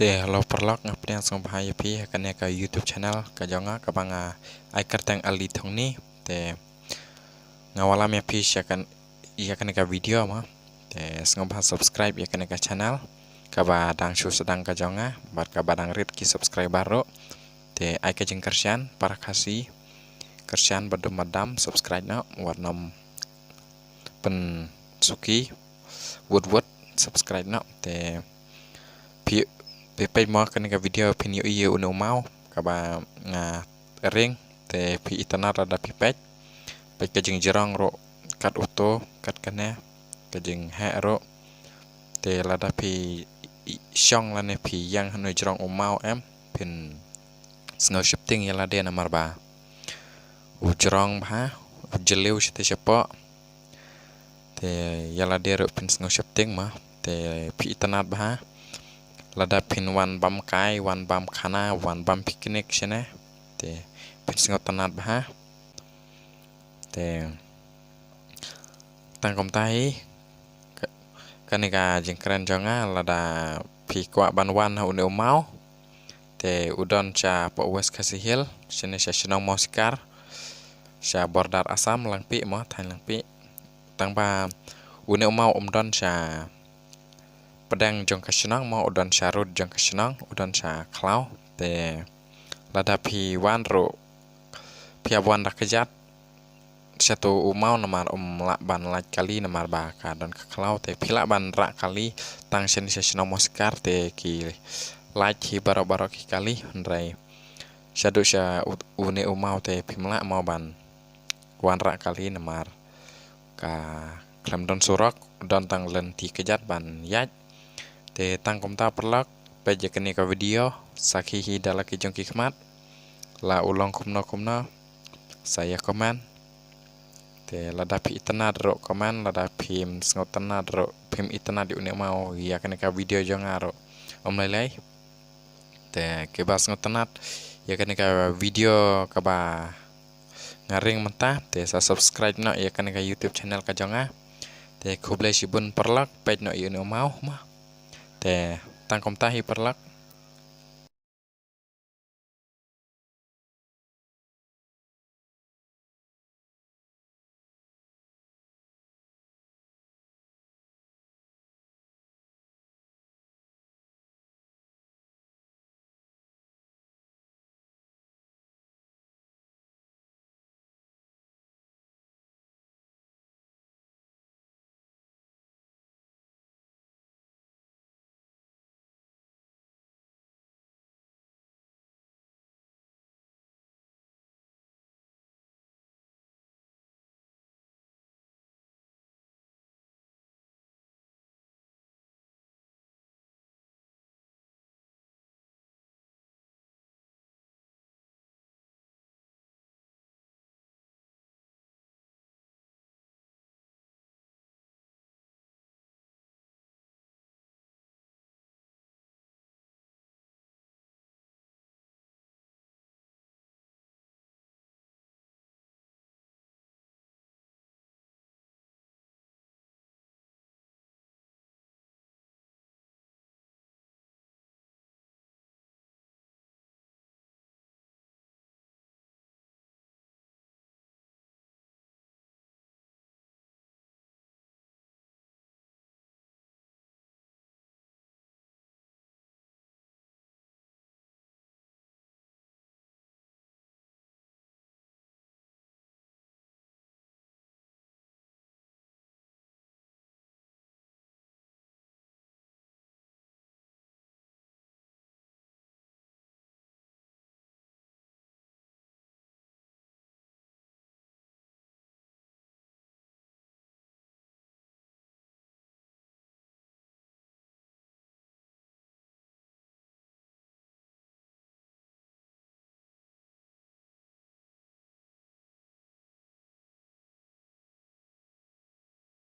lo perlok ngapnya song bahaya pi karena ke YouTube channel ke jonga ke banga ai kerteng ali thong ni te ngawalam ya pi kan iya kan ke video mah te song bah subscribe ya kan ke channel ke badang su sedang ke jonga bar ke badang rit ki subscriber ro te ai ke jeng kersian para kasih kersian badum madam subscribe na warnam pen suki wood subscribe na te pi pe mo kan ka video pinyo iye uno mau kaba nga ring te pi itana rada pi pe ka jing jerang ro kat auto kat kana ka jing ha ro te lada pi shong lane pi yang hanu jerang umau em pin snow shifting yala de na marba u jerang ba jeleu shite sepo te yala de ro pin snow shifting ma te pi itana ba lada pin wan bam kai wan bam khana wan bam picnic shene te pin singot tanat bah te tangkom tai kanika jengkran jonga lada pi kwa ban wan ha une mau te udon cha po west kasihil shene sha shnong moskar sha bordar asam langpi mo thain langpi tang ba une mau don cha pedang jong kasenang mau udon syarud jong kasenang udon sa klau te lada pi wan ro pi awan dak kejat satu umau namar lak ban lak kali namar ba ka don ka klau te pila ban rak kali tang sen senang moskar te ki lak hi baro ki kali ndrai syadu sya une umau te pimla mau ban wan rak kali namar ka klam don surok don tang lenti kejat ban yat te tangkom ta perlak peje kene ka video sakhi dalaki jongki khmat la ulong kumno saya komen te lada pi itana ro komen lada phim ngotana ro phim itana di une mau ya kene ka video jongaro lelai te ke bas ngotanat ya kene ka video ka ba ngaring mentah te sa subscribe no ya kene ka YouTube channel ka jonga te kublai sibun perlak page no une mau mah te tangkom tahi perlak